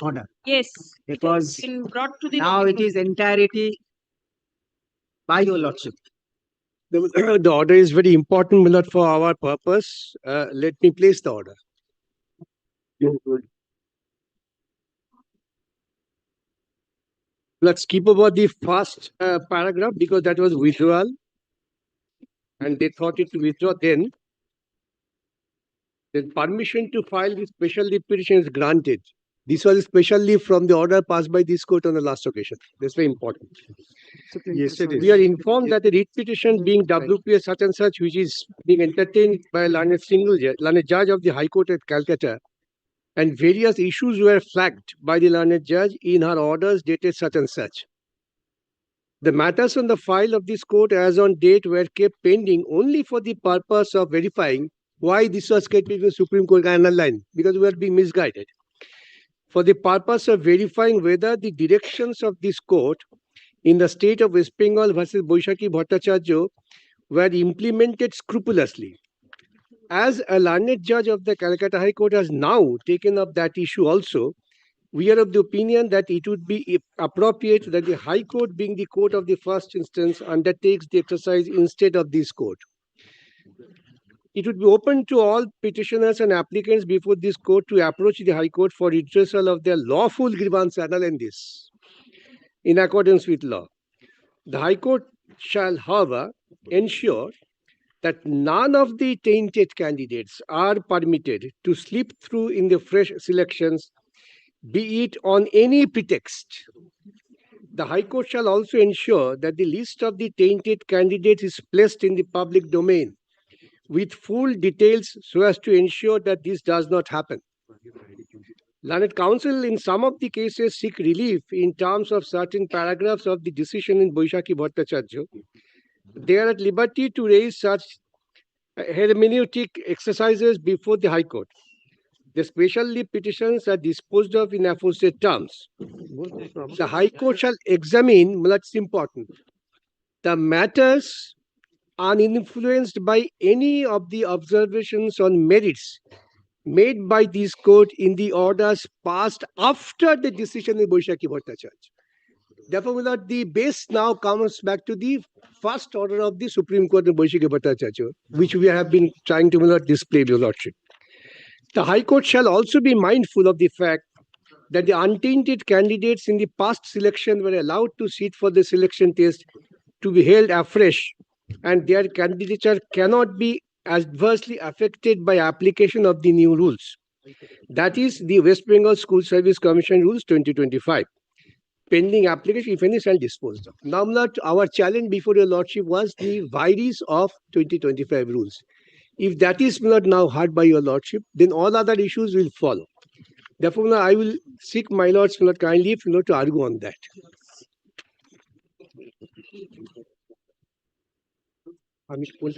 order. Yes. Because Been brought to the now it is entirety by your lordship. The order is very important, my lord, for our purpose. Let me place the order. Let's keep about the first paragraph because that was withdrawal and they thought it to withdraw then. Then permission to file the special leave petition is granted. This was a special leave from the order passed by this court on the last occasion. That's very important. Yes, it is. We are informed that the writ petition being WPS such and such, which is being entertained by a learned judge of the High Court at Calcutta, and various issues were flagged by the learned judge in her orders dated such and such. The matters on the file of this court as on date were kept pending only for the purpose of verifying why this was kept in the Supreme Court line, because we are being misguided. For the purpose of verifying whether the directions of this court in the state of West Bengal versus Boishaki Bhattacharya were implemented scrupulously. As a learned judge of the Calcutta High Court has now taken up that issue also, we are of the opinion that it would be appropriate that the High Court, being the court of the first instance, undertakes the exercise instead of this court. It would be open to all petitioners and applicants before this court to approach the High Court for redressal of their lawful grievance and this in accordance with law. The High Court shall, however, ensure that none of the tainted candidates are permitted to slip through in the fresh selections, be it on any pretext. The High Court shall also ensure that the list of the tainted candidates is placed in the public domain with full details so as to ensure that this does not happen. Learned Counsel in some of the cases seek relief in terms of certain paragraphs of the decision in Boishaki Bhattacharya. They are at liberty to raise such hermeneutic exercises before the High Court. The special leave petitions are disposed of in aforesaid terms. The High Court shall examine, that's important, the matters uninfluenced by any of the observations on merits made by this court in the orders passed after the decision in Boishaki Bhattacharya. Therefore, the base now comes back to the first order of the Supreme Court in Boishaki Bhattacharya, which we have been trying to display, Your Lordship. The High Court shall also be mindful of the fact that the untainted candidates in the past selection were allowed to sit for the selection test to be held afresh, and their candidature cannot be adversely affected by application of the new rules. That is the West Bengal School Service Commission Rules 2025. Pending application, if any, shall dispose of. Now, our challenge before Your Lordship was the vires of 2025 rules. If that is not now heard by Your Lordship, then all other issues will follow. Therefore, I will seek my lords kindly to argue on that. Before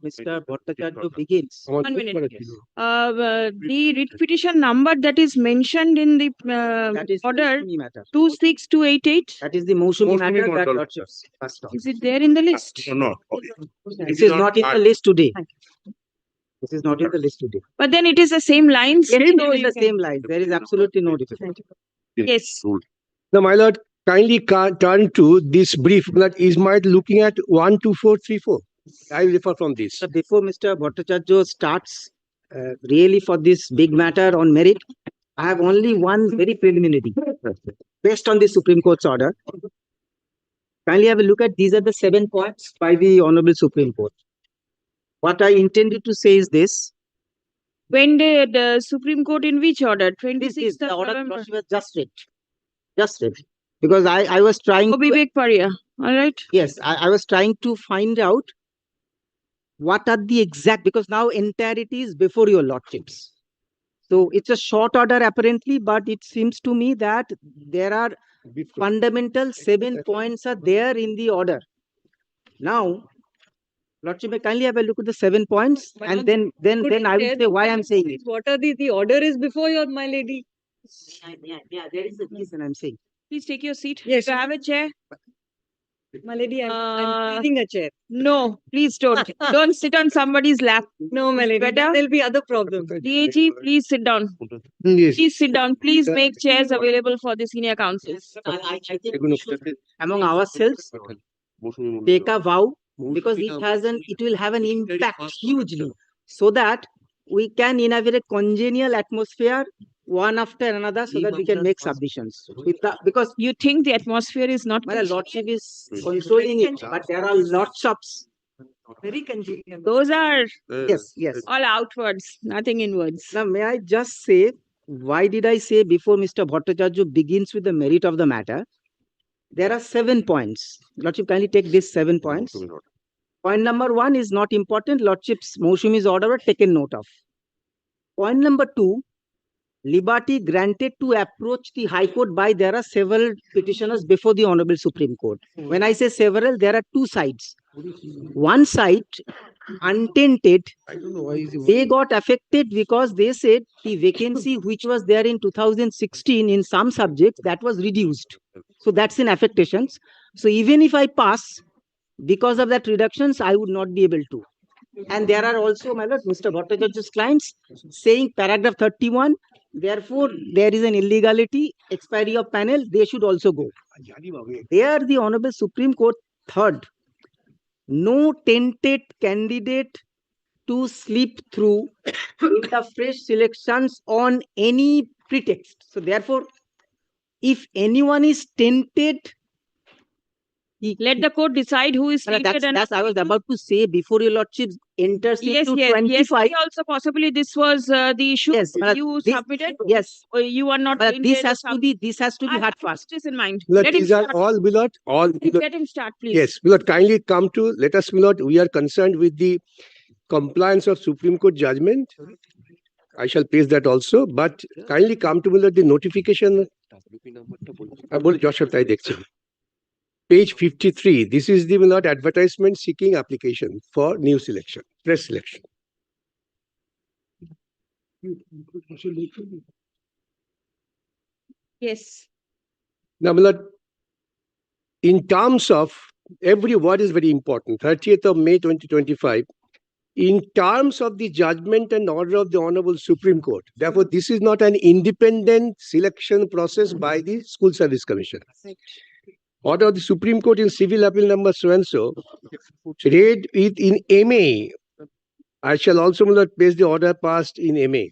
Mr. Bhattacharya begins, 1 minute. The writ petition number that is mentioned in the that is order Mousumi matter. 26288. That is the Mousumi matter that matter. lordship passed on. Is it there in the list? No. This is not in the list today. This is not in the list today. But then it is the same lines. Yes, it is the same line. There is absolutely no difference. Yes. Now, my lord, kindly turn to this brief that is my looking at 12434. I will refer from this. So before Mr. Bhattacharya starts really for this big matter on merit, I have only one very preliminary. Based on the Supreme Court's order, kindly have a look at these are the 7 points by the Honorable Supreme Court. What I intended to say is this. When did the Supreme Court in which order? This is 26th the of order November. lordship has just read. Just read. Because I was trying Vivek Paria. All right. yes, I was trying to find out what are the exact, because now entirety is before your lordships. So it's a short order apparently, but it seems to me that there are fundamental 7 points are there in the order. Now, lordship may kindly have a look at the 7 points and then I will say why I'm saying it. What are the order is before your, my lady? Yeah, there is a reason I'm saying. Please take your seat. Yes. You have a chair. My lady, I'm Uh, feeling a chair. No, please don't. Don't sit on somebody's lap. No, my lady, Better? there'll be other problems. DAG, please sit down. Yes. Please sit down. Please make chairs available for the senior counsels. I think we should, among ourselves, take a vow because it will have an impact hugely, so that we can inaugurate a congenial atmosphere one after another, so that we can make submissions. Because You think the atmosphere is not my lordship is controlling it, but there are lots of Very congenial. those are yes. all outwards, nothing inwards. Now, may I just say, why did I say before Mr. Bhattacharya begins with the merit of the matter? There are 7 points. Lordship, kindly take these 7 points. Point number 1 is not important. Lordship's Moshumi's order were taken note of. Point number 2, liberty granted to approach the High Court by there are several petitioners before the Honorable Supreme Court. When I say several, there are 2 sides. One side, untainted, they got affected because they said the vacancy which was there in 2016 in some subjects, that was reduced. So that's in affectations. So even if I pass, because of that reductions, I would not be able to. And there are also, my lord, Mr. Bhattacharya's clients saying paragraph 31, therefore there is an illegality, expiry of panel, they should also go. There the Honorable Supreme Court third, no tainted candidate to slip through in the fresh selections on any pretext. So therefore, if anyone is tainted, Let the court decide who is well, tainted and that's I was about to say before your lordship enters yes, into yes, 25. yes. Also, possibly this was the issue Yes, you this- submitted. Yes, Or you are not. but this tainted or has to be I hard have fast. this in mind. Milord, Let him these are start. all, Milord, all. Milord, Let him start, please. yes, Milord, kindly come to, let us, Milord, we are concerned with the compliance of Supreme Court judgment. I shall paste that also, but kindly come to, Milord, the notification. Page 53. This is the, Milord, advertisement seeking application for new selection, press selection. Yes. Now, Milord, in terms of, every word is very important. 30th of May 2025, in terms of the judgment and order of the Honorable Supreme Court. Therefore, this is not an independent selection process by the School Service Commission. Order of the Supreme Court in Civil Appeal number so-and-so, read it in MA. I shall also place the order passed in MA.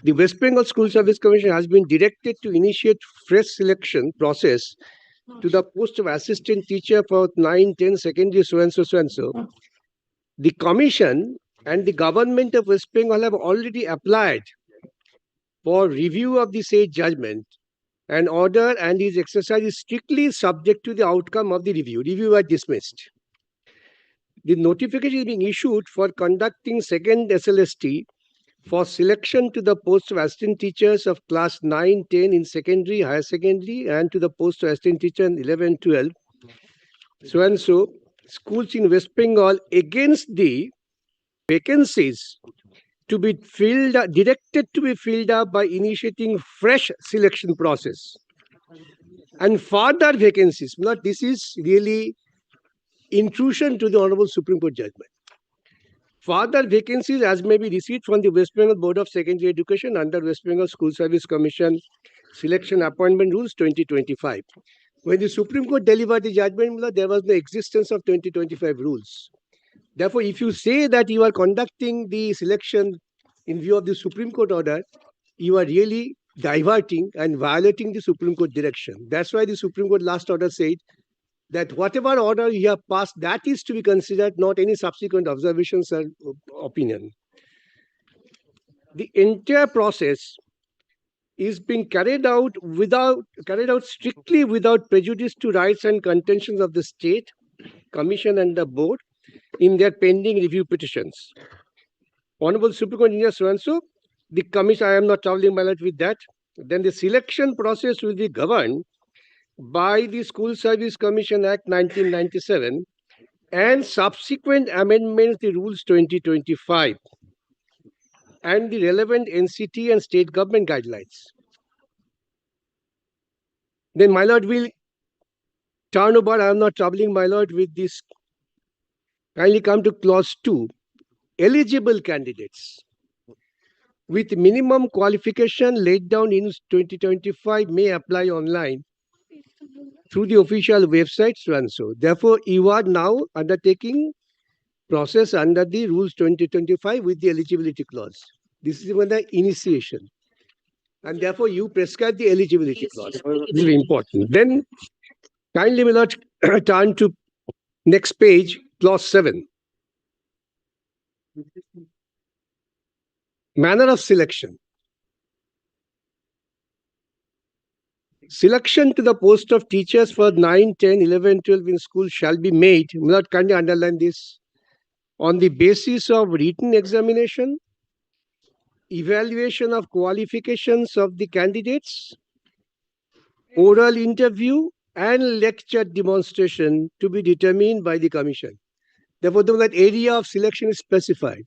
The West Bengal School Service Commission has been directed to initiate fresh selection process to the post of assistant teacher for 9-10 secondary so-and-so. The Commission and the government of West Bengal have already applied for review of the said judgment, and order and its exercise is strictly subject to the outcome of the review. Review are dismissed. The notification is being issued for conducting second SLST for selection to the post of assistant teachers of class 9-10 in secondary, higher secondary, and to the post of assistant teacher in 11-12. So-and-so schools in West Bengal against the vacancies to be filled, directed to be filled up by initiating fresh selection process. And further vacancies, Lord, this is really intrusion to the Honorable Supreme Court judgment. Further vacancies as may be received from the West Bengal Board of Secondary Education under West Bengal School Service Commission Selection Appointment Rules 2025. When the Supreme Court delivered the judgment, Lord, there was no existence of 2025 rules. Therefore, if you say that you are conducting the selection in view of the Supreme Court order, you are really diverting and violating the Supreme Court direction. That's why the Supreme Court last order said that whatever order you have passed, that is to be considered, not any subsequent observations or opinion. The entire process is being carried out strictly without prejudice to rights and contentions of the state, commission, and the board in their pending review petitions. Honorable Supreme Court Engineer so-and-so, the commission, I am not traveling my life with that. Then the selection process will be governed by the School Service Commission Act 1997 and subsequent amendments to Rules 2025 and the relevant NCT and state government guidelines. Then my lord will turnover, I am not troubling my lord with this. Kindly come to clause 2. Eligible candidates with minimum qualification laid down in 2025 may apply online through the official websites run so. Therefore, you are now undertaking process under the rules 2025 with the eligibility clause. This is even the initiation. And therefore, you prescribe the eligibility clause. This is important. Then, kindly will not turn to next page, clause 7. Manner of selection. Selection to the post of teachers for 9, 10, 11, 12 in school shall be made. Will not kindly underline this. On the basis of written examination, evaluation of qualifications of the candidates, oral interview, and lecture demonstration to be determined by the commission. Therefore, that area of selection is specified.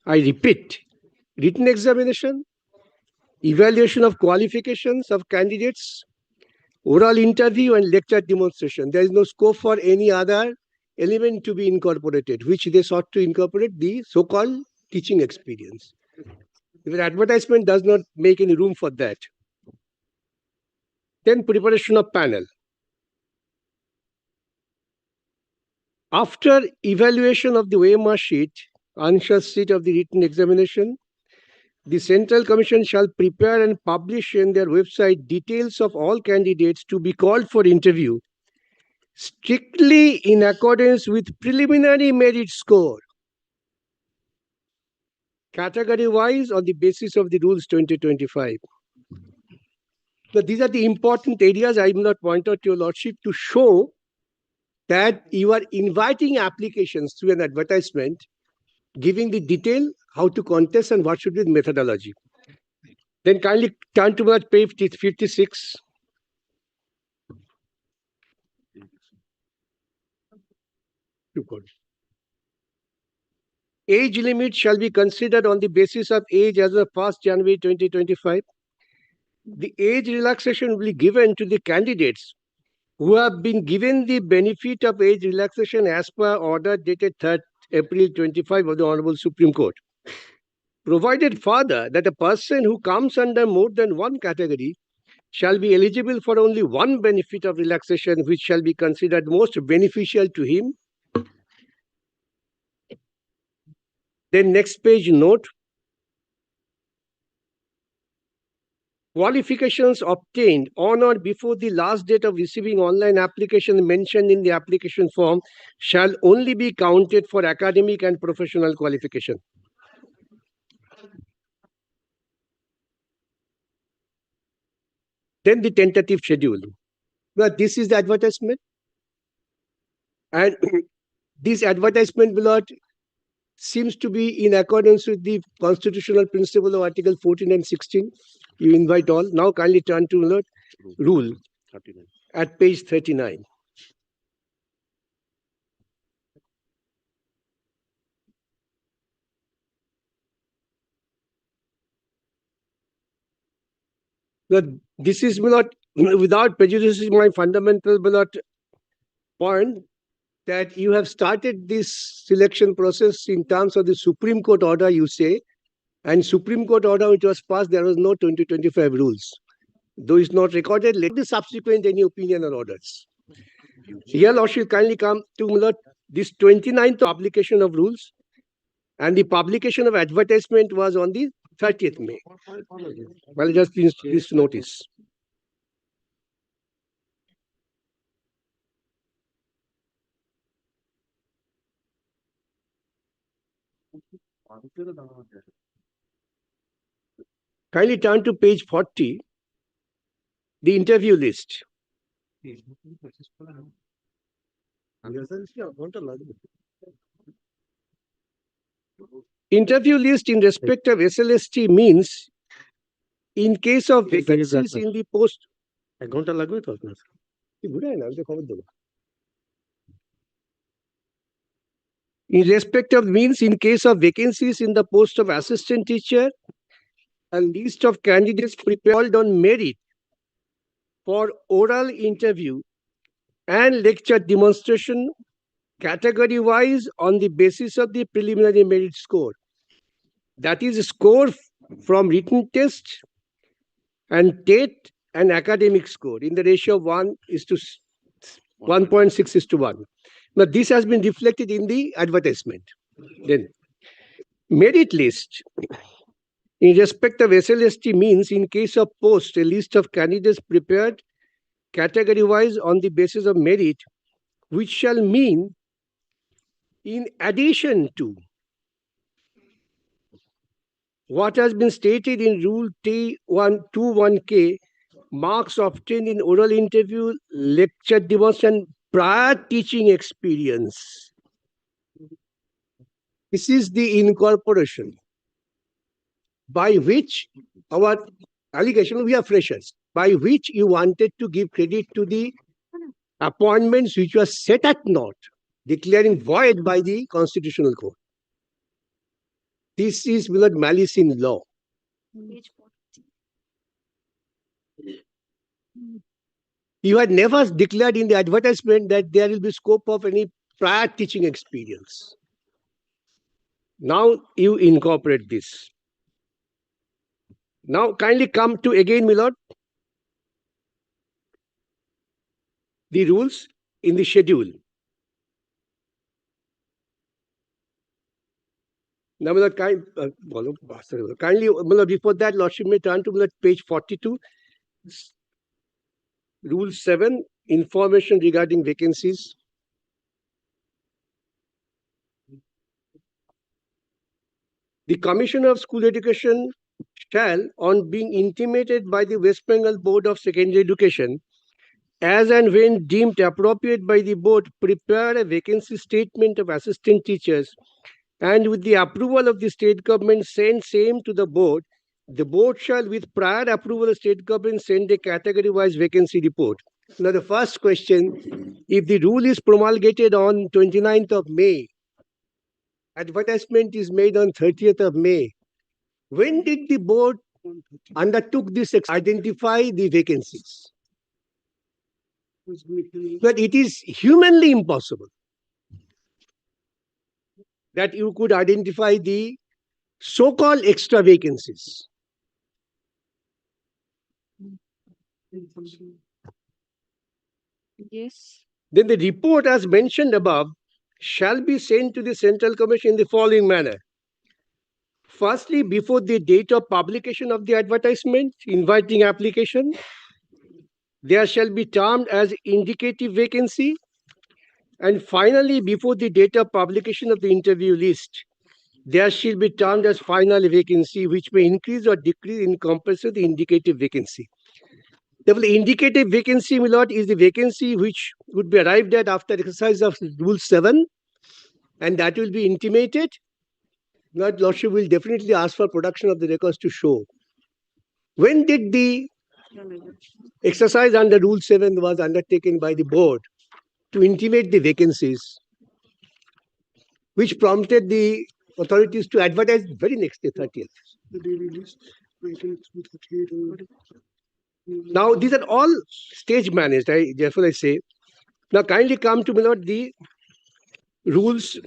I repeat, written examination, evaluation of qualifications of candidates, oral interview, and lecture demonstration. There is no scope for any other element to be incorporated, which they sought to incorporate the so-called teaching experience. If an advertisement does not make any room for that. Then preparation of panel. After evaluation of the OMR sheet, answer sheet of the written examination, the Central Commission shall prepare and publish in their website details of all candidates to be called for interview, strictly in accordance with preliminary merit score, category-wise on the basis of the rules 2025. So these are the important areas I will not point out to your lordship to show that you are inviting applications through an advertisement, giving the detail how to contest and what should be the methodology. Then kindly turn to page 56. Age limit shall be considered on the basis of age as of 1st January 2025. The age relaxation will be given to the candidates who have been given the benefit of age relaxation as per order dated 3rd April 25 of the Honorable Supreme Court. Provided further that a person who comes under more than one category shall be eligible for only one benefit of relaxation, which shall be considered most beneficial to him. Then next page note. Qualifications obtained on or before the last date of receiving online application mentioned in the application form shall only be counted for academic and professional qualification. Then the tentative schedule. Well, this is the advertisement. And this advertisement will not seems to be in accordance with the constitutional principle of Article 14 and 16. You invite all. Now kindly turn to rule 39. At page 39. But this is not without prejudicing my fundamental point that you have started this selection process in terms of the Supreme Court order, you say, and Supreme Court order which was passed, there was no 2025 rules. Though it's not recorded, let the subsequent any opinion or orders. Here, Lordship, kindly come to this 29th publication of rules, and the publication of advertisement was on the 30th May. Well, just please notice. Kindly turn to page 40, the interview list. Interview list in respect of SLST means in case of vacancies in the post. In respect of means in case of vacancies in the post of assistant teacher, a list of candidates prepared on merit for oral interview and lecture demonstration category-wise on the basis of the preliminary merit score. That is score from written test and TET and academic score in the ratio of 1.6 is to 1. Now, this has been reflected in the advertisement. Then, merit list. In respect of SLST means, in case of post, a list of candidates prepared category-wise on the basis of merit, which shall mean in addition to what has been stated in Rule T121K, marks obtained in oral interview, lecture demonstration, prior teaching experience. This is the incorporation by which our allegation, we are freshers, by which you wanted to give credit to the appointments which were set at naught, declaring void by the Constitutional Court. This is without malice in law. You had never declared in the advertisement that there will be scope of any prior teaching experience. Now you incorporate this. Now kindly come to again, my lord, the rules in the schedule. Now, my lord, kindly, my lord, before that, lordship may turn to my lord, page 42. Rule 7, information regarding vacancies. The Commissioner of School Education shall, on being intimated by the West Bengal Board of Secondary Education, as and when deemed appropriate by the board, prepare a vacancy statement of assistant teachers, and with the approval of the state government, send same to the board. The board shall, with prior approval of state government, send a category-wise vacancy report. Now, the first question, if the rule is promulgated on 29th of May, advertisement is made on 30th of May, when did the board undertook this identify the vacancies? But it is humanly impossible that you could identify the so-called extra vacancies. Yes. Then the report, as mentioned above, shall be sent to the Central Commission in the following manner. Firstly, before the date of publication of the advertisement inviting application, there shall be termed as indicative vacancy. And finally, before the date of publication of the interview list, there shall be termed as final vacancy, which may increase or decrease in comparison to the indicative vacancy. Therefore, the indicative vacancy, my lord, is the vacancy which would be arrived at after exercise of Rule 7, and that will be intimated. Lord Lordship will definitely ask for production of the records to show. When did the exercise under Rule 7 was undertaken by the board to intimate the vacancies, which prompted the authorities to advertise very next day, 30th. The daily list, 1938. Now, these are all stage managed, therefore I say. Now, kindly come to, my lord, the rules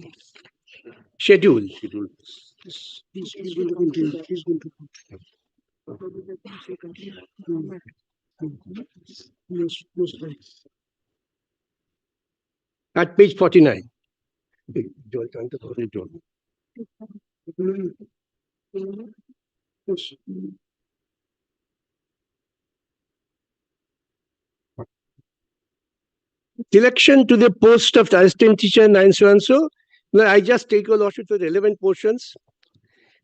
schedule. He's going to continue. He's going to continue. Yes, right. At page 49. Yes. Selection to the post of assistant teacher 9 so and so. Now, I just take your lordship to the relevant portions.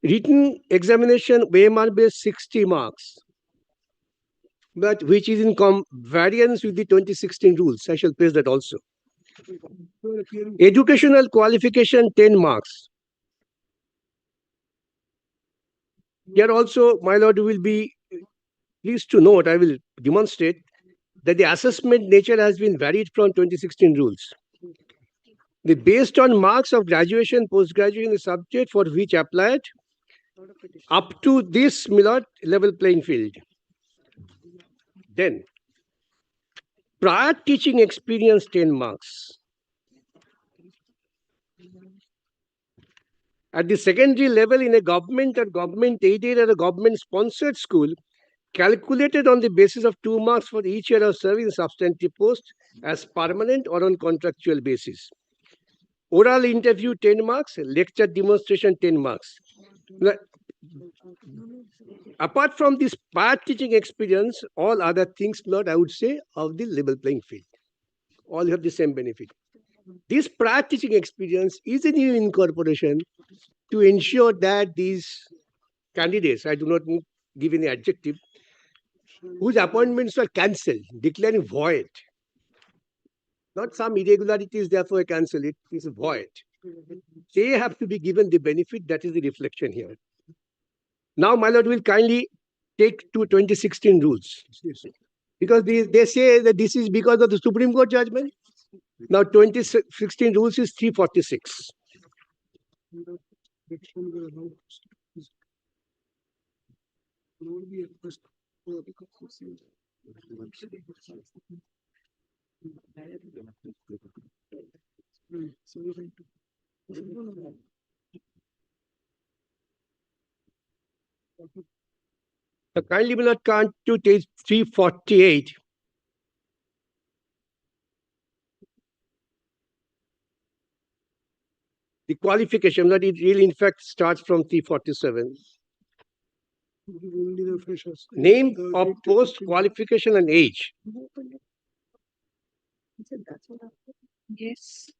Written examination OMR based 60 marks, but which is in variance with the 2016 rules. I shall place that also. Educational qualification 10 marks. Here also, my lord, will be pleased to note, I will demonstrate that the assessment nature has been varied from 2016 rules. Based on marks of graduation, post-graduation, the subject for which applied, up to this, my lord, level playing field. Then, Prior teaching experience, 10 marks. At the secondary level in a government or government aided or a government sponsored school, calculated on the basis of 2 marks for each year of service in substantive post as permanent or on contractual basis. Oral interview 10 marks, lecture demonstration 10 marks. Now, apart from this prior teaching experience, all other things not, I would say, of the level playing field. All have the same benefit. This prior teaching experience is a new incorporation to ensure that these candidates, I do not give any adjective, whose appointments were cancelled, declaring void. Not some irregularities, therefore I cancel it, is void. They have to be given the benefit, that is the reflection here. Now, my lord will kindly take to 2016 rules. Because they say that this is because of the Supreme Court judgment. Now, 2016 rules is 346. So kindly will not count to page 348. The qualification, that it really in fact starts from 347. Only the freshers. Name of post, qualification and age. Yes.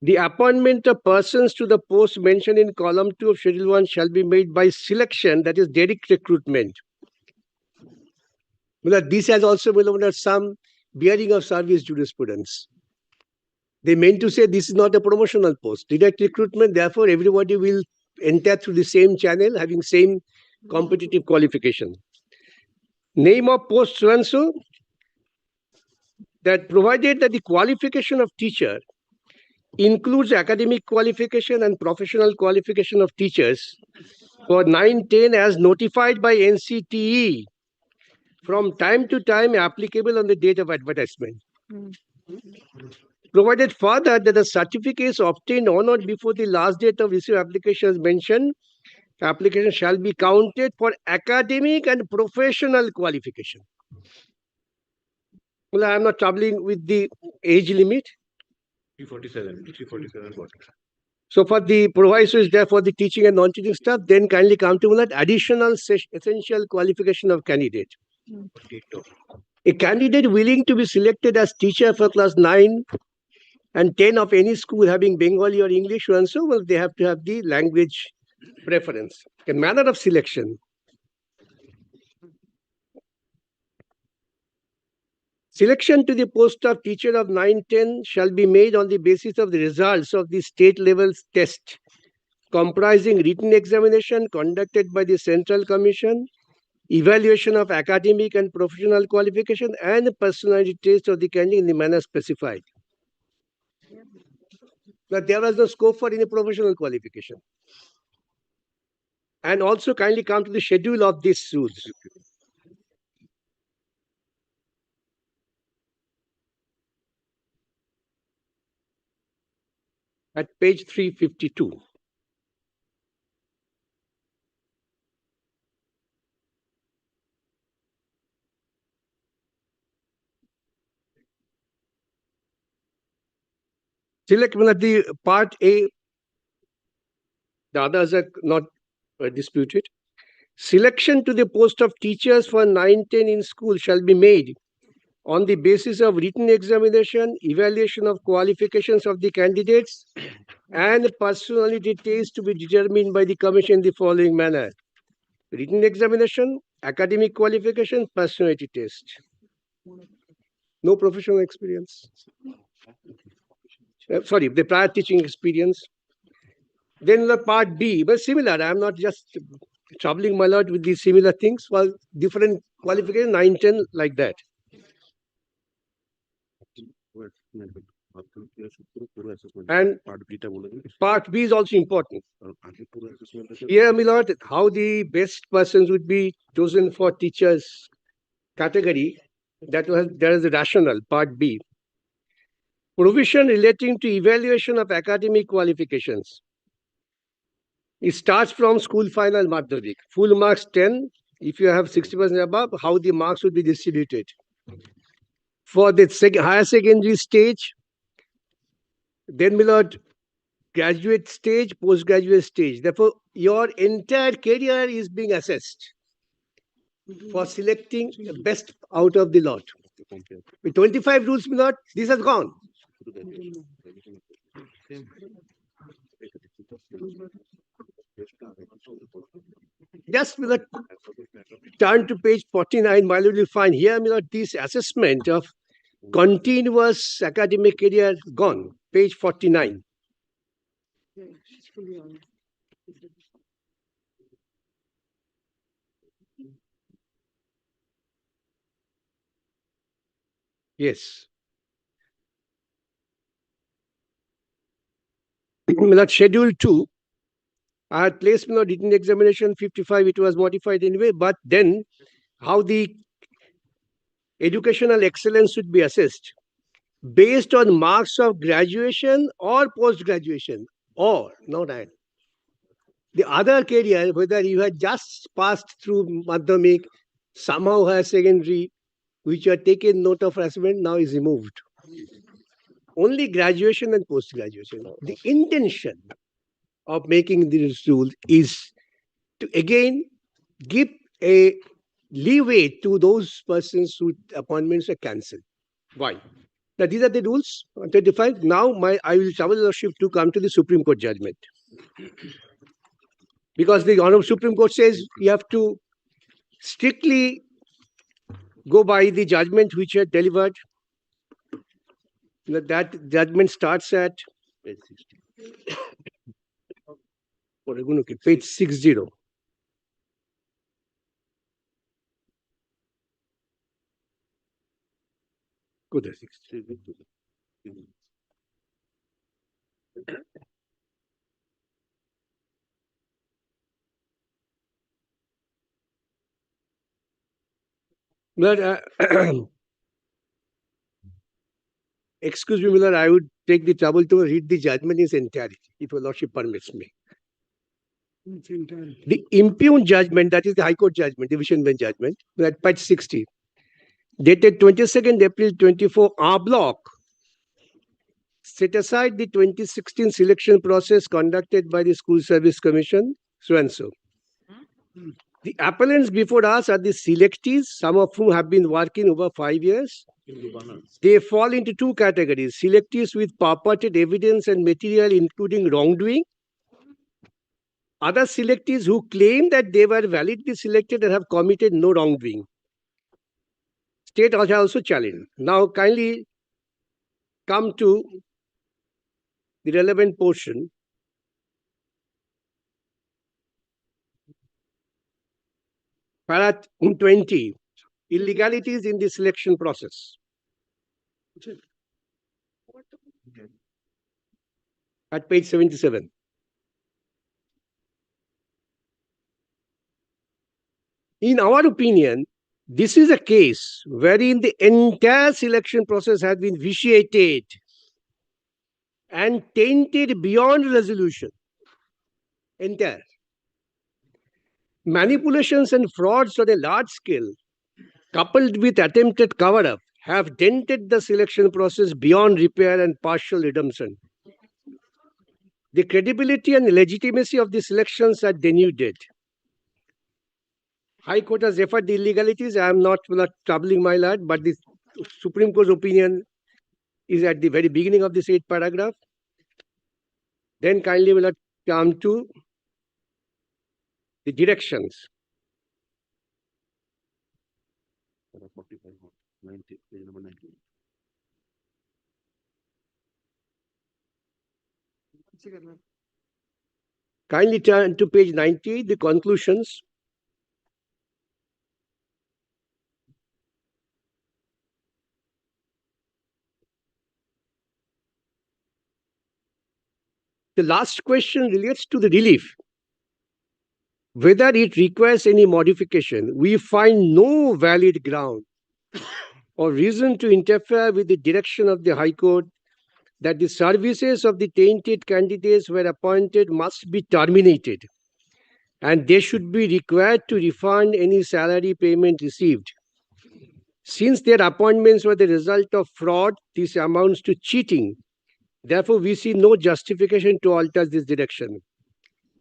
The appointment of persons to the post mentioned in column 2 of schedule 1 shall be made by selection, that is direct recruitment. This has also some bearing of service jurisprudence. They meant to say this is not a promotional post. Direct recruitment, therefore everybody will enter through the same channel, having same competitive qualification. Name of post so and so, that provided that the qualification of teacher includes academic qualification and professional qualification of teachers for 9-10 as notified by NCTE from time to time applicable on the date of advertisement. Provided further that the certificates obtained on or before the last date of issue applications mentioned, application shall be counted for academic and professional qualification. Well, I am not troubling with the age limit. 347. So for the proviso is there for the teaching and non-teaching staff, then kindly come to that additional essential qualification of candidate. A candidate willing to be selected as teacher for class 9 and 10 of any school having Bengali or English and so, well, they have to have the language preference. A manner of selection. Selection to the post of teacher of 9-10 shall be made on the basis of the results of the state level test, comprising written examination conducted by the Central Commission, evaluation of academic and professional qualification, and personality test of the candidate in the manner specified. But there was no scope for any professional qualification. And also kindly come to the schedule of these rules. At page 352. Select the part A, the others are not disputed. Selection to the post of teachers for 9-10 in school shall be made on the basis of written examination, evaluation of qualifications of the candidates, and personality test to be determined by the commission in the following manner. Written examination, academic qualification, personality test. No professional experience. Sorry, the prior teaching experience. Then the part B, but similar. I am not just troubling my lord with these similar things. Well, different qualification, 9-10, like that. And part B is also important. Here, my lord, how the best persons would be chosen for teachers category, there is a rationale, part B. Provision relating to evaluation of academic qualifications. It starts from school final Madhyamik. Full marks 10. If you have 60% above, how the marks would be distributed. For the higher secondary stage, then Milord, graduate stage, postgraduate stage. Therefore, your entire career is being assessed for selecting the best out of the lot. With 25 rules, Milord, this has gone. Just Milord, turn to page 49, my lord, you'll find here, Milord, this assessment of continuous academic career gone. Page 49. Yes. Milord, schedule 2. I had placed Milord written examination 55, it was modified anyway, but then how the educational excellence should be assessed based on marks of graduation or post-graduation, or not that. The other career, whether you had just passed through Madhyamik, somehow higher secondary, which you had taken note of assessment, now is removed. Only graduation and post-graduation. The intention of making these rules is to again give a leeway to those persons whose appointments are cancelled. Why? Now, these are the rules on 25. Now, I will trouble your shift to come to the Supreme Court judgment. Because the Honorable Supreme Court says you have to strictly go by the judgment which you had delivered. That judgment starts at page 60. Go there. But, excuse me, Miller, I would take the trouble to read the judgment in its entirety, if your lordship permits me. The impugned judgment, that is the High Court judgment, Division Bench judgment, at page 60, dated 22nd April 24, en bloc, set aside the 2016 selection process conducted by the School Service Commission, so and so. The appellants before us are the selectees, some of whom have been working over 5 years. They fall into two categories: selectees with purported evidence and material including wrongdoing, other selectees who claim that they were validly selected and have committed no wrongdoing. State has also challenged. Now, kindly come to the relevant portion. Para 20, illegalities in the selection process. At page 77. In our opinion, this is a case wherein the entire selection process has been vitiated and tainted beyond resolution. Entire. Manipulations and frauds on a large scale, coupled with attempted cover-up, have dented the selection process beyond repair and partial redemption. The credibility and legitimacy of the selections are denuded. High Court has referred the illegalities. I am not troubling my lad, but the Supreme Court's opinion is at the very beginning of this 8th paragraph. Then kindly will come to the directions. Kindly turn to page 90, the conclusions. The last question relates to the relief. whether it requires any modification, we find no valid ground or reason to interfere with the direction of the High Court that the services of the tainted candidates were appointed must be terminated and they should be required to refund any salary payment received. Since their appointments were the result of fraud, this amounts to cheating. Therefore, we see no justification to alter this direction.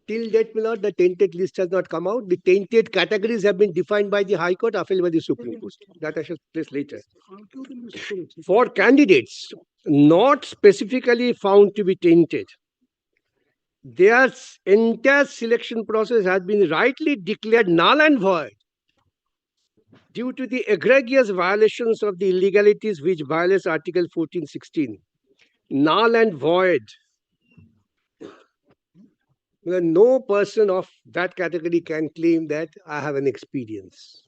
Till date, my lord, the tainted list has not come out. The tainted categories have been defined by the High Court, upheld by the Supreme Court. That I shall place later. For candidates not specifically found to be tainted, their entire selection process has been rightly declared null and void due to the egregious violations of the illegalities which violates Article 1416. Null and void. No person of that category can claim that I have an experience.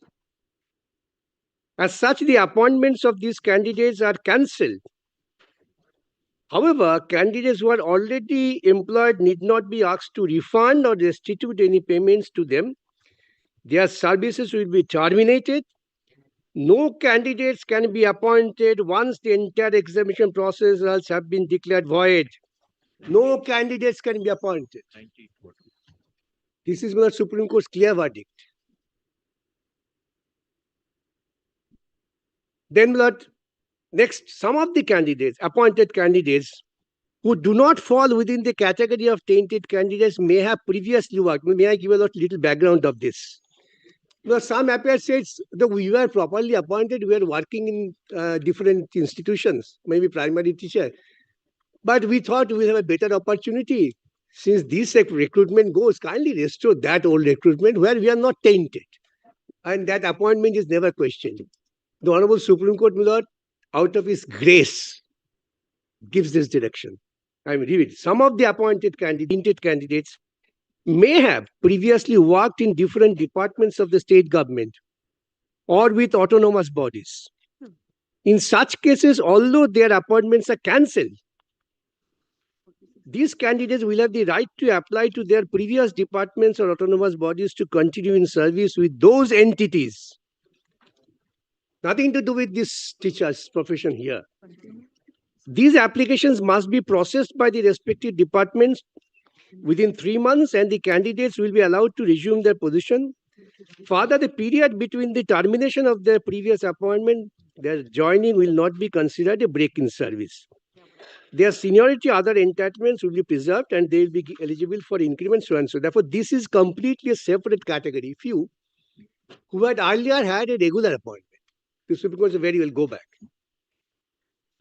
As such, the appointments of these candidates are cancelled. However, candidates who are already employed need not be asked to refund or restitute any payments to them. Their services will be terminated. No candidates can be appointed once the entire examination process results have been declared void. No candidates can be appointed. This is the Supreme Court's clear verdict. Then, next, some of the candidates, appointed candidates, who do not fall within the category of tainted candidates may have previously worked. May I give a little background of this? Some appear says that we were properly appointed, we were working in different institutions, maybe primary teacher. But we thought we have a better opportunity. Since this recruitment goes, kindly restore that old recruitment where we are not tainted. And that appointment is never questioned. The Honorable Supreme Court, my lord, out of his grace, gives this direction. I mean, read it. Some of the appointed candidates may have previously worked in different departments of the state government or with autonomous bodies. In such cases, although their appointments are cancelled, these candidates will have the right to apply to their previous departments or autonomous bodies to continue in service with those entities. Nothing to do with this teacher's profession here. These applications must be processed by the respective departments within 3 months, and the candidates will be allowed to resume their position. Further, the period between the termination of their previous appointment, their joining will not be considered a break in service. Their seniority, other entitlements will be preserved and they will be eligible for increment, so and so. Therefore, this is completely a separate category. Few who had earlier had a regular appointment. The Supreme Court very well go back.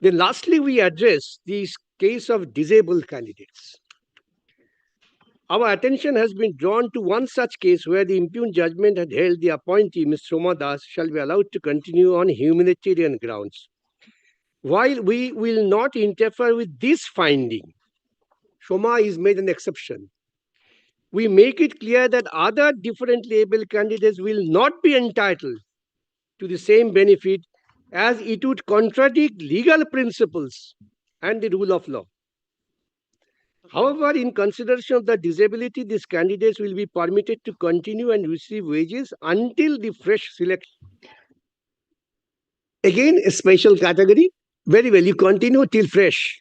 Then lastly, we address the case of disabled candidates. Our attention has been drawn to one such case where the impugned judgment had held the appointee, Ms. Soma Das, shall be allowed to continue on humanitarian grounds. While we will not interfere with this finding, Soma is made an exception. We make it clear that other differently able candidates will not be entitled to the same benefit, as it would contradict legal principles and the rule of law. However, in consideration of the disability, these candidates will be permitted to continue and receive wages until the fresh selection. Again, a special category. Very well, you continue till fresh.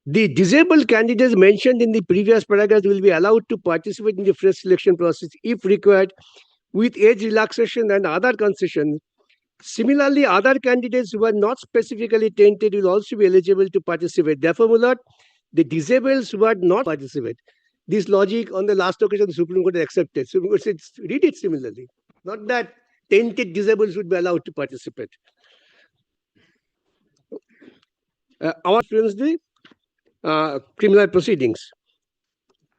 The disabled candidates mentioned in the previous paragraph will be allowed to participate in the fresh selection process if required, with age relaxation and other concessions. Similarly, other candidates who are not specifically tainted will also be eligible to participate. Therefore, my lord, the disabled who are not participate. This logic on the last occasion, the Supreme Court accepted. Supreme Court said, read it similarly. Not that tainted disabled should be allowed to participate. Our experience the criminal proceedings.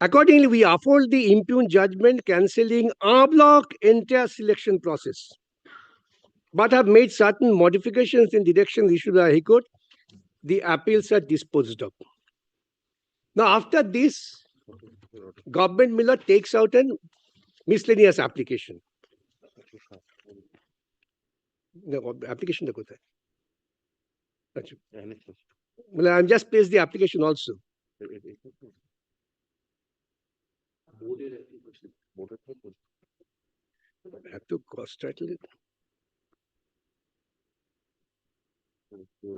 Accordingly, we afford the impugned judgment cancelling en bloc entire selection process, but have made certain modifications in directions issued by High Court. The appeals are disposed of. Now, after this, government Miller takes out a miscellaneous application. The application the kothay. Well, I'm just placed the application also. এত cost title.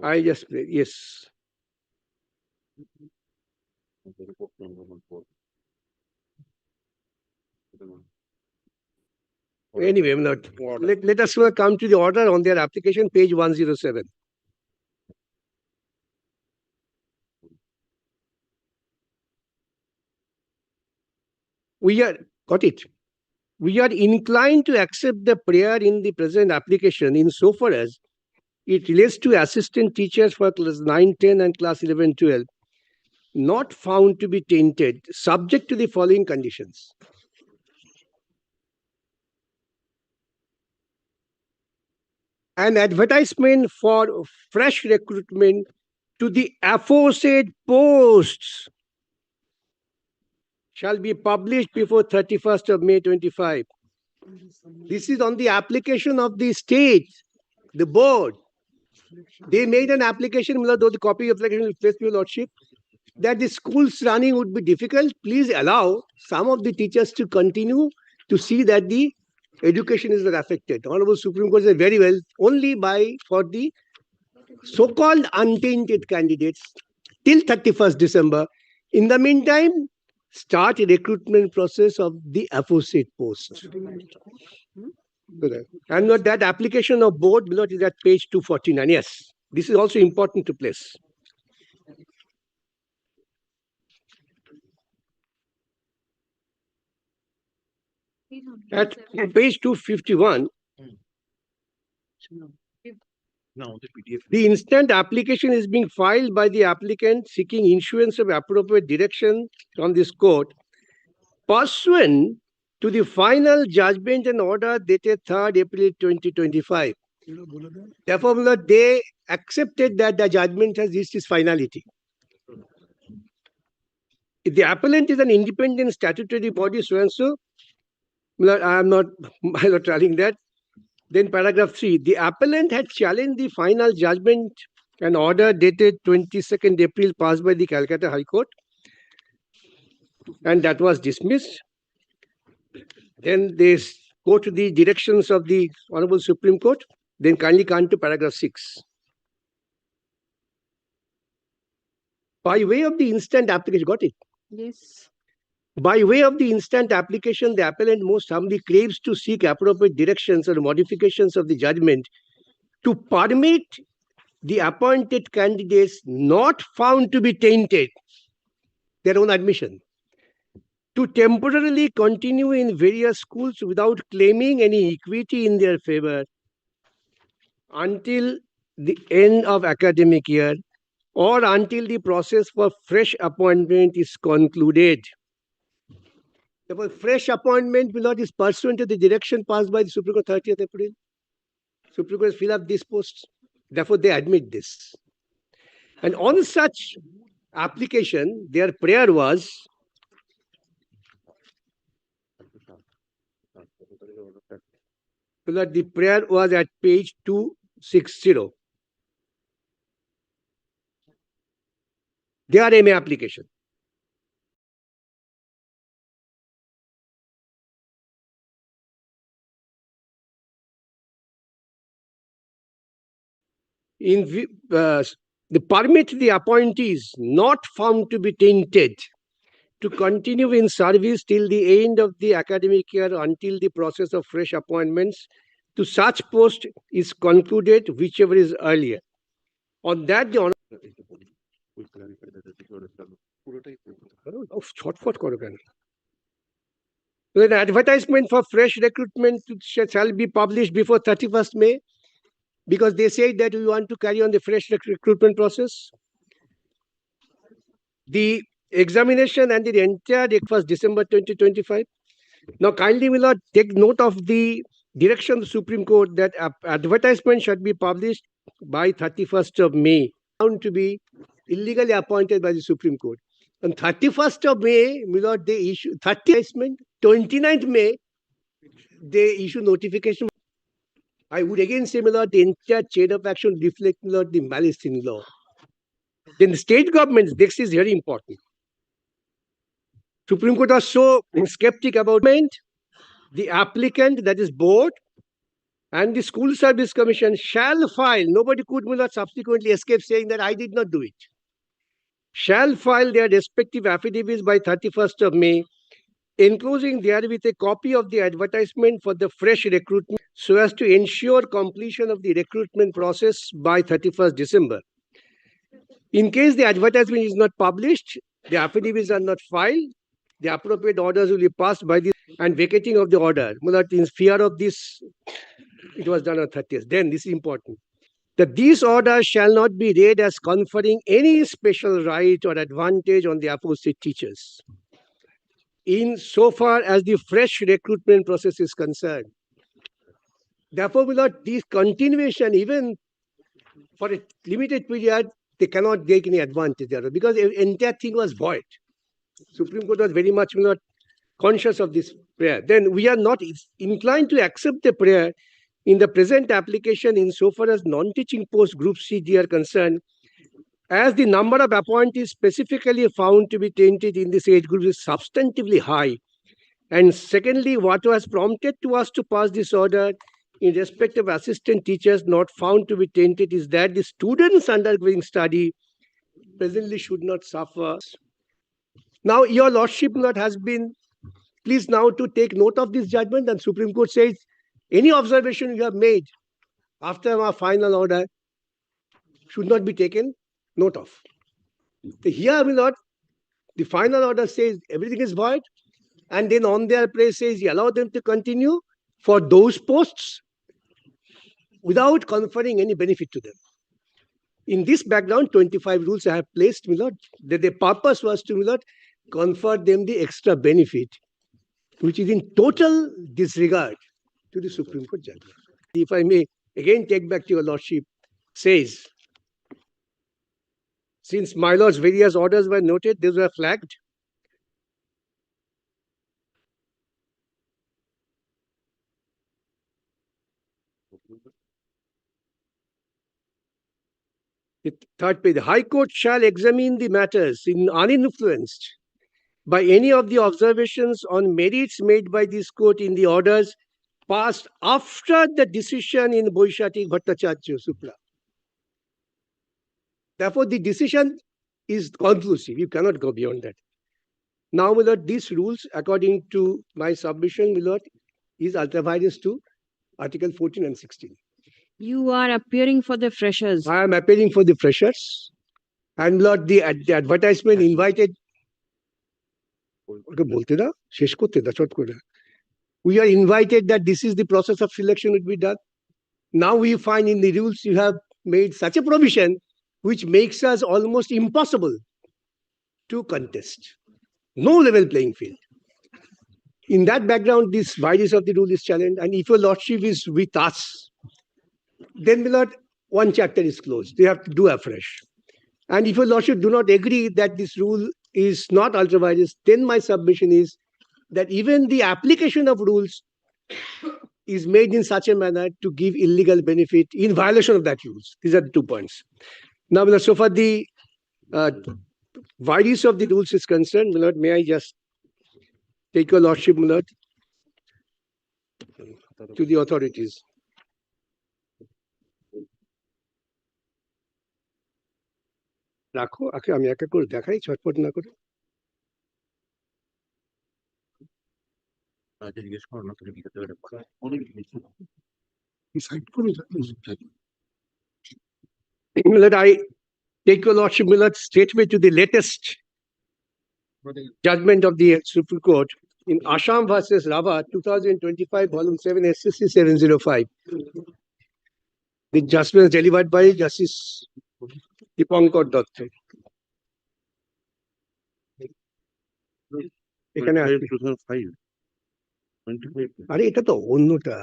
I just yes. Anyway, I'm not. Let us come to the order on their application, page 107. We are got it. We are inclined to accept the prayer in the present application insofar as it relates to assistant teachers for class 9, 10 and class 11, 12, not found to be tainted, subject to the following conditions. An advertisement for fresh recruitment to the aforesaid posts shall be published before 31st of May 25. This is on the application of the state, the board. They made an application, though the copy of the application will place your lordship, that the schools running would be difficult. Please allow some of the teachers to continue to see that the education is not affected. Honorable Supreme Court said very well, only for the so-called untainted candidates till 31st December. In the meantime, start a recruitment process of the aforesaid post. And that application of board below is at page 249. Yes, this is also important to place. At page 251, the instant application is being filed by the applicant seeking issuance of appropriate direction from this court pursuant to the final judgment and order dated 3rd April 2025. Therefore, they accepted that the judgment has reached its finality. If the appellant is an independent statutory body, so and so, I am not telling that. Then paragraph 3, the appellant had challenged the final judgment and order dated 22nd April passed by the Calcutta High Court, and that was dismissed. Then they go to the directions of the Honorable Supreme Court. Then kindly come to paragraph 6. By way of the instant application, got it? Yes. By way of the instant application, the appellant most humbly craves to seek appropriate directions or modifications of the judgment to permit the appointed candidates not found to be tainted, their own admission, to temporarily continue in various schools without claiming any equity in their favor until the end of academic year or until the process for fresh appointment is concluded. Therefore, fresh appointment will not is pursuant to the direction passed by the Supreme Court 30th April. Supreme Court fill up these posts. Therefore, they admit this. And on such application, their prayer was the prayer was at page 260. Their MA application. The permit the appointees not found to be tainted to continue in service till the end of the academic year until the process of fresh appointments to such post is concluded, whichever is earlier. On that, the an advertisement for fresh recruitment shall be published before 31st May. Because they say that we want to carry on the fresh recruitment process. The examination and the entire date was December 2025. Now, kindly will not take note of the direction of the Supreme Court that advertisement should be published by 31st of May, found to be illegally appointed by the Supreme Court. On 31st of May, Milord, they issue 30th, 29th May, they issue notification. I would again say, my lord, the entire chain of action reflects, my lord, the malice in law. Then the state governments, this is very important. Supreme Court was so skeptic about the applicant, that is board, and the School Service Commission shall file. Nobody could will not subsequently escape saying that I did not do it. Shall file their respective affidavits by 31st of May, enclosing therewith a copy of the advertisement for the fresh recruitment so as to ensure completion of the recruitment process by 31st December. In case the advertisement is not published, the affidavits are not filed, the appropriate orders will be passed by this and vacating of the order. In fear of this, it was done on 30th. Then this is important. That these orders shall not be read as conferring any special right or advantage on the aforesaid teachers, in so far as the fresh recruitment process is concerned. Therefore, without this continuation, even for a limited period, they cannot take any advantage thereof, because the entire thing was void. Supreme Court was very much not conscious of this prayer. Then we are not inclined to accept the prayer in the present application insofar as non-teaching post Group C D are concerned, as the number of appointees specifically found to be tainted in this age group is substantively high. And secondly, what was prompted to us to pass this order in respect of assistant teachers not found to be tainted is that the students undergoing study presently should not suffer. Now, your lordship has been pleased now to take note of this judgment, and Supreme Court says any observation you have made after our final order should not be taken note of. Here, the final order says everything is void, and then on their place says you allow them to continue for those posts without conferring any benefit to them. In this background, 25 rules I have placed, that the purpose was to confer them the extra benefit, which is in total disregard to the Supreme Court judgment. If I may again take back to your lordship, says, since my lord's various orders were noted, these were flagged. The third page, the High Court shall examine the matters in uninfluenced by any of the observations on merits made by this court in the orders passed after the decision in Boishati Bhattacharya Supra. Therefore, the decision is conclusive. You cannot go beyond that. Now, these rules, according to my submission, is ultra vires to Article 14 and 16. You are appearing for the freshers. I am appearing for the freshers. And the advertisement invited. We are invited that this is the process of selection would be done. Now we find in the rules you have made such a provision which makes us almost impossible to contest. No level playing field. In that background, this virus of the rule is challenged. And if your lordship is with us, then one chapter is closed. They have to do afresh. And if your lordship do not agree that this rule is not ultra vires, then my submission is that even the application of rules is made in such a manner to give illegal benefit in violation of that rules. These are the 2 points. Now, so far the virus of the rules is concerned, may I just take your lordship, to the authorities. রাখো আমি একটা করে দেখাই ছটপট না করে I take your lordship statement to the latest judgment of the Supreme Court in Assam versus Rava 2025 volume 7 SSC 705. The judgment is delivered by Justice Dipankar Datta. এখানে আরে এটা তো অন্যটা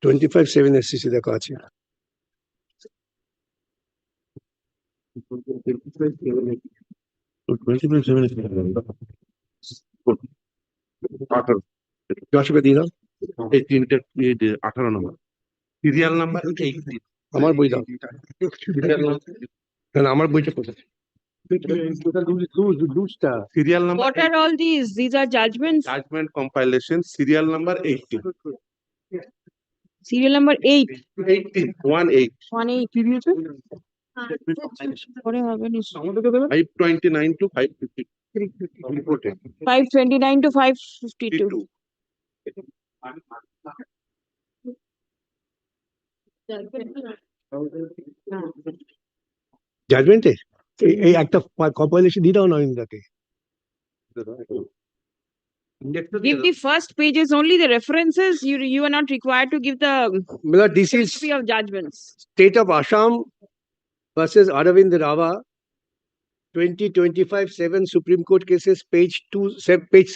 25/7 SSC দেখা আছে দিয়ে দাও এই তিনটে 18 নম্বর সিরিয়াল নাম্বার 18 আমার বই দাও আমার বইটা কোথায় Serial number What are all these? These are judgments. judgment compilation, serial number 18. Serial number 8. 18, 18. 18. পরে হবে নিশ্চয়ই। 529 to 550. 529 to 552. জাজমেন্টে এই একটা কম্পাইলেশন দিয়ে দাও নরেন্দ্রকে। Give the first pages only, the references. You are not required to give the This is copy of judgments. State of Assam versus Aravind Rava, 2025 7 Supreme Court cases, page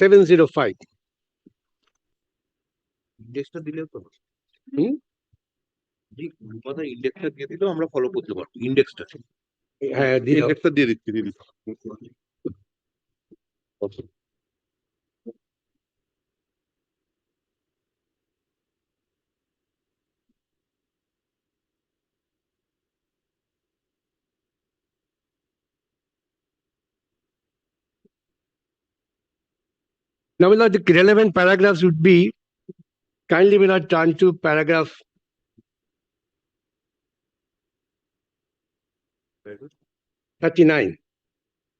705. ইন্ডেক্সটা দিলে তো হুম? কথা ইন্ডেক্সটা দিয়ে দিলেও আমরা ফলো করতে পারবো ইন্ডেক্সটা হ্যাঁ দিয়ে দাও। ইন্ডেক্সটা দিয়ে দিচ্ছি দিদি Now, my lord, the relevant paragraphs would be, kindly will not turn to paragraph 39.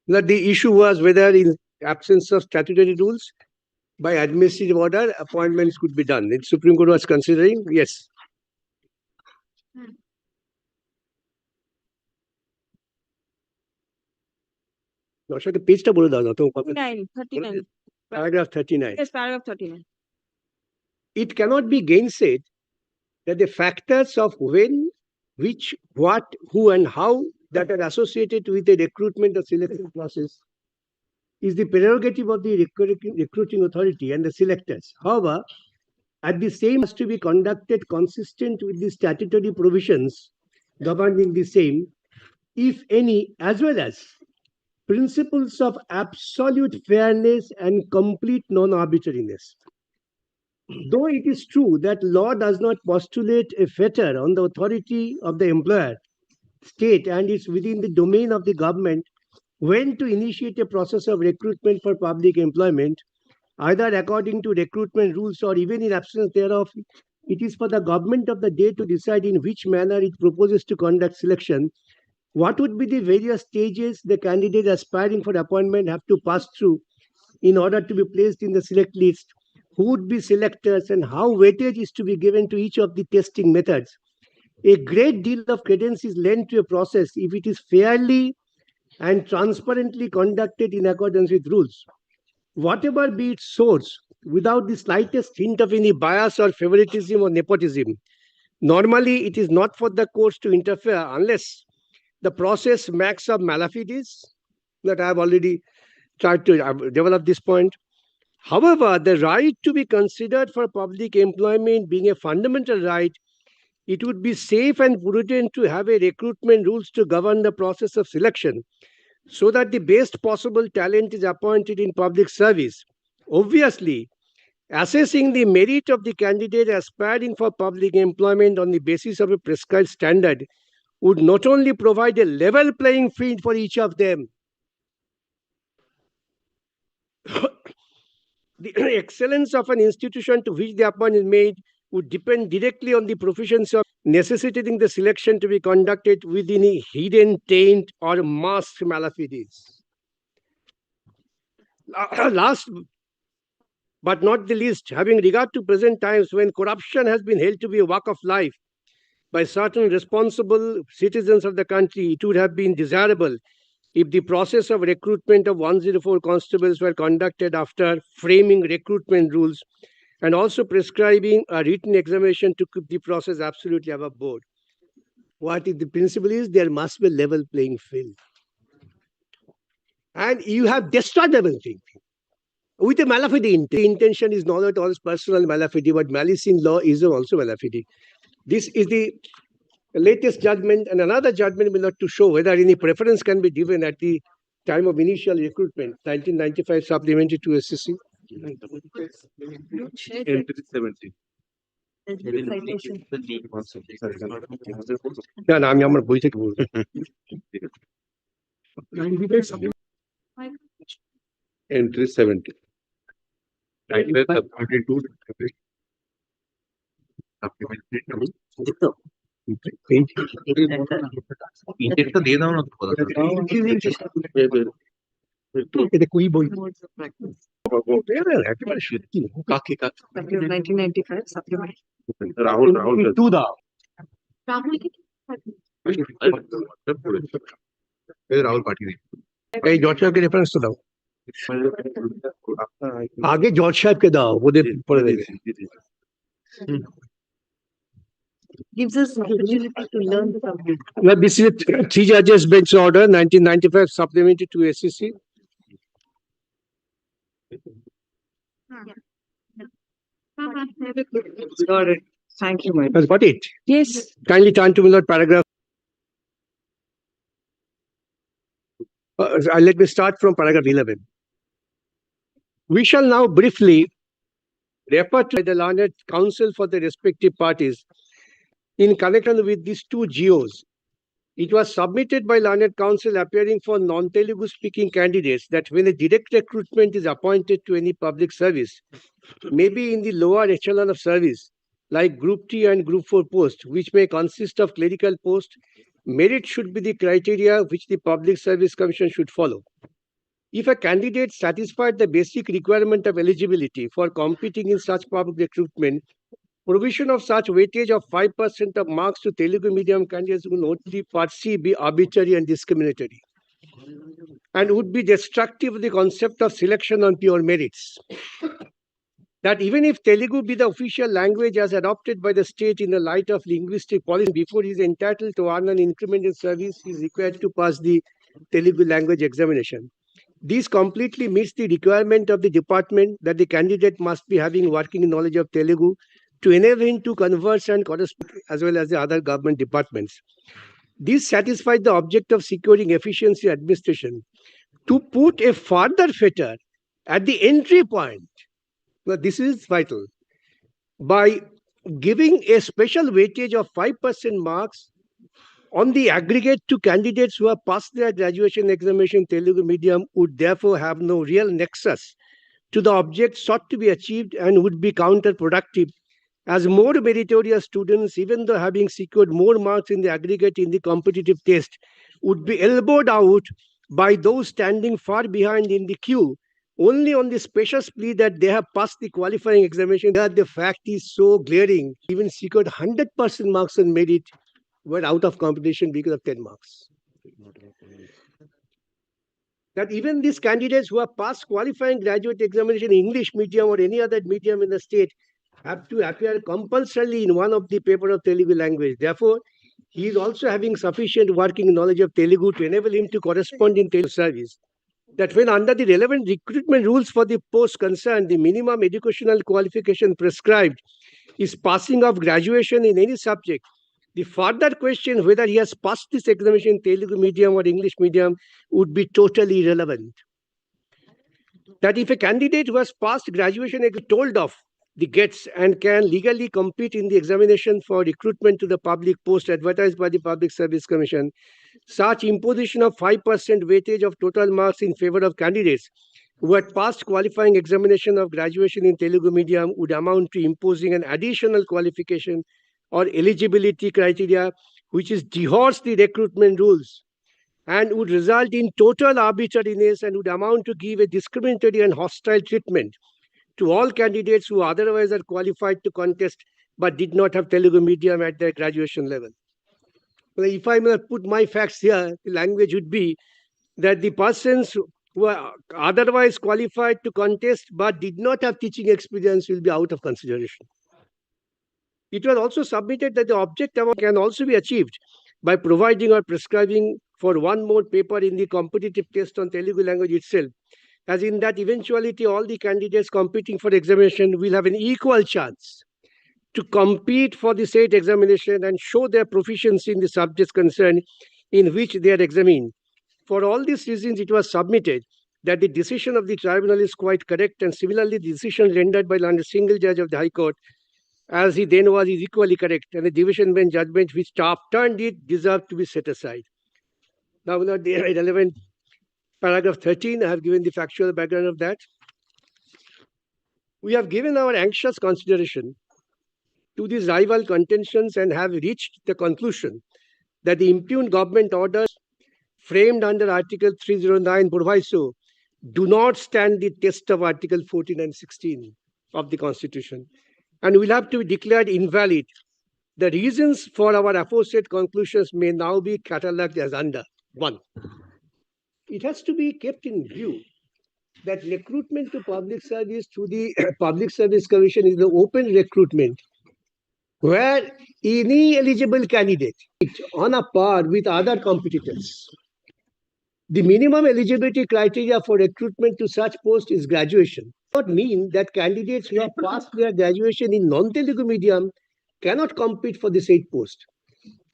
Now, the issue was whether in absence of statutory rules, by administrative order, appointments could be done. The Supreme Court was considering, yes. No, sir, the page ta bole dao na to 39. paragraph 39. Yes, paragraph 39. It cannot be gainsaid that the factors of when, which, what, who, and how that are associated with the recruitment or selection process is the prerogative of the recruiting authority and the selectors. However, at the same has to be conducted consistent with the statutory provisions governing the same, if any, as well as principles of absolute fairness and complete non-arbitrariness. Though it is true that law does not postulate a fetter on the authority of the employer, state, and it's within the domain of the government when to initiate a process of recruitment for public employment, either according to recruitment rules or even in absence thereof, it is for the government of the day to decide in which manner it proposes to conduct selection, what would be the various stages the candidate aspiring for appointment have to pass through in order to be placed in the select list, who would be selectors, and how weightage is to be given to each of the testing methods. A great deal of credence is lent to a process if it is fairly and transparently conducted in accordance with rules. Whatever be its source, without the slightest hint of any bias or favoritism or nepotism, normally it is not for the courts to interfere unless the process smacks of malafidis, that I have already tried to develop this point. However, the right to be considered for public employment being a fundamental right, it would be safe and prudent to have a recruitment rules to govern the process of selection so that the best possible talent is appointed in public service. Obviously, assessing the merit of the candidate aspiring for public employment on the basis of a prescribed standard would not only provide a level playing field for each of them, the excellence of an institution to which the appointment is made would depend directly on the proficiency of necessitating the selection to be conducted within a hidden taint or masked malafidis. Last but not the least, having regard to present times when corruption has been held to be a walk of life by certain responsible citizens of the country, it would have been desirable if the process of recruitment of 104 constables were conducted after framing recruitment rules and also prescribing a written examination to keep the process absolutely above board. What is the principle is there must be a level playing field. And you have destroyed the level playing field. With a malafide, the intention is not at all personal malafide, but malice in law is also malafide. This is the latest judgment, and another judgment will have to show whether any preference can be given at the time of initial recruitment, 1995 supplementary to SSC. entry 70 না না আমি আমার বই থেকে বলবো Entry 70. Title supplementary to supplementary to ইন্ডেক্সটা দিয়ে দাও না তো কথা এটা কই বই একেবারে সত্যি কাকে কাকে 1995 supplement. রাহুল রাহুল টু দাও রাহুল পাঠিয়ে দিই এই জজ সাহেবকে রেফারেন্স তো দাও আগে জজ সাহেবকে দাও ওদের পরে দেবে Gives us opportunity to learn the subject. Now, this is a three judges bench order 1995 supplementary to SSC. Got it. Thank you, my. Has got it. Yes. Kindly turn to me, Lord, paragraph. Let me start from paragraph 11. We shall now briefly refer to the learned counsel for the respective parties in connection with these two GOs. It was submitted by learned counsel appearing for non-Telugu speaking candidates that when a direct recruitment is appointed to any public service, maybe in the lower echelon of service, like Group T and Group 4 post, which may consist of clerical post, merit should be the criteria which the Public Service Commission should follow. If a candidate satisfied the basic requirement of eligibility for competing in such public recruitment, provision of such weightage of 5% of marks to Telugu medium candidates would only part C be arbitrary and discriminatory, and would be destructive of the concept of selection on pure merits. That even if Telugu be the official language as adopted by the state in the light of linguistic policy, before he is entitled to earn an increment in service, he is required to pass the Telugu language examination. This completely meets the requirement of the department that the candidate must be having working knowledge of Telugu to enable him to converse and correspond as well as the other government departments. This satisfies the object of securing efficiency administration. To put a further fetter at the entry point, now this is vital, by giving a special weightage of 5% marks on the aggregate to candidates who have passed their graduation examination Telugu medium would therefore have no real nexus to the object sought to be achieved and would be counterproductive, as more meritorious students, even though having secured more marks in the aggregate in the competitive test, would be elbowed out by those standing far behind in the queue only on the specious plea that they have passed the qualifying examination. That the fact is so glaring, even secured 100% marks on merit were out of competition because of 10 marks. That even these candidates who have passed qualifying graduate examination in English medium or any other medium in the state have to appear compulsorily in one of the paper of Telugu language. Therefore, he is also having sufficient working knowledge of Telugu to enable him to correspond in Telugu service. That when under the relevant recruitment rules for the post concerned, the minimum educational qualification prescribed is passing of graduation in any subject, the further question whether he has passed this examination in Telugu medium or English medium would be totally irrelevant. That if a candidate who has passed graduation is told of the gets and can legally compete in the examination for recruitment to the public post advertised by the Public Service Commission, such imposition of 5% weightage of total marks in favor of candidates who had passed qualifying examination of graduation in Telugu medium would amount to imposing an additional qualification or eligibility criteria which is dehors the recruitment rules and would result in total arbitrariness and would amount to give a discriminatory and hostile treatment to all candidates who otherwise are qualified to contest but did not have Telugu medium at their graduation level. Well, if I may put my facts here, the language would be that the persons who are otherwise qualified to contest but did not have teaching experience will be out of consideration. It was also submitted that the object amount can also be achieved by providing or prescribing for one more paper in the competitive test on Telugu language itself, as in that eventuality all the candidates competing for examination will have an equal chance to compete for the said examination and show their proficiency in the subjects concerned in which they are examined. For all these reasons, it was submitted that the decision of the tribunal is quite correct, and similarly, the decision rendered by a single judge of the High Court, as he then was, is equally correct, and the division bench judgment which turned it deserved to be set aside. Now, the relevant paragraph 13, I have given the factual background of that. We have given our anxious consideration to these rival contentions and have reached the conclusion that the impugned government orders framed under Article 309 proviso do not stand the test of Article 14 and 16 of the Constitution and will have to be declared invalid. The reasons for our aforesaid conclusions may now be catalogued as under. 1. It has to be kept in view that recruitment to public service through the Public Service Commission is the open recruitment where any eligible candidate on a par with other competitors. The minimum eligibility criteria for recruitment to such post is graduation. It does not mean that candidates who have passed their graduation in non-Telugu medium cannot compete for the said post.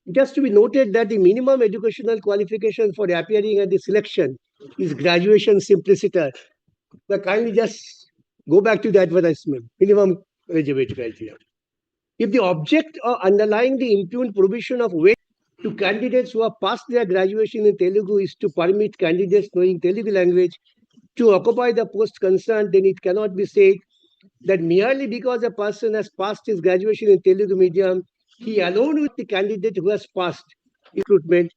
It has to be noted that the minimum educational qualification for appearing at the selection is graduation simpliciter. But kindly just go back to the advertisement, minimum eligibility criteria. If the object or underlying the impugned provision of weight to candidates who have passed their graduation in Telugu is to permit candidates knowing Telugu language to occupy the post concerned, then it cannot be said that merely because a person has passed his graduation in Telugu medium, he alone with the candidate who has passed recruitment